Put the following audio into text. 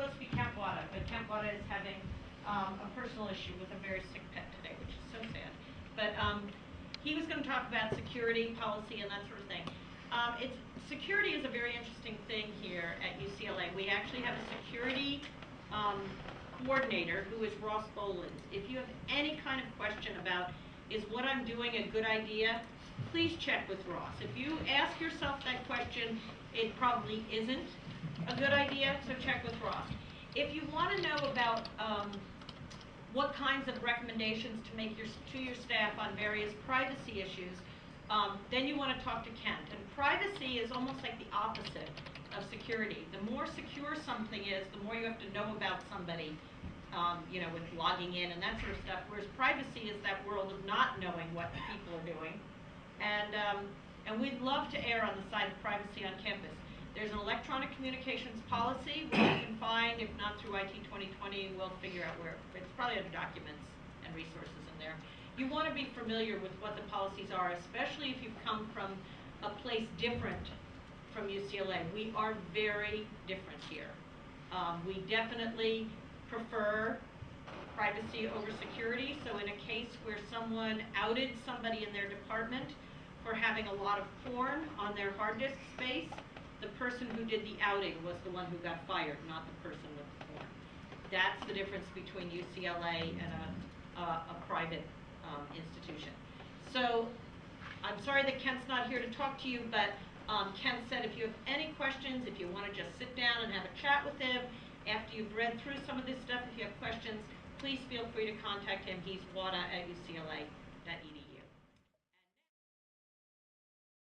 supposed to be Kent Wada, but Kent Wada is having a personal issue with a very sick pet today, which is so sad. But he was going to talk about security policy and that sort of thing. Security is a very interesting thing here at UCLA. We actually have a security coordinator who is Ross Bolins. If you have any kind of question about, is what I'm doing a good idea, please check with Ross. If you ask yourself that question, it probably isn't a good idea, so check with Ross. If you want to know about what kinds of recommendations to make to your staff on various privacy issues, then you want to talk to Kent. And privacy is almost like the opposite of security. The more secure something is, the more you have to know about somebody, you know, with logging in and that sort of stuff. Whereas privacy is that world of not knowing what people are doing. And we'd love to err on the side of privacy on campus. There's an electronic communications policy which you can find, if not through IT 2020, we'll figure out where. It's probably under documents and resources in there. You want to be familiar with what the policies are, especially if you've come from a place different from UCLA. We are very different here. We definitely prefer privacy over security. So in a case where someone outed somebody in their department for having a lot of porn on their hard disk space, the person who did the outing was the one who got fired, not the person with the porn. That's the difference between UCLA and a private institution. So I'm sorry that Kent's not here to talk to you, but Kent said if you have any questions, if you want to just sit down and have a chat with him, after you've read through some of this stuff, if you have questions, please feel free to contact him. He's wada@ucla.edu.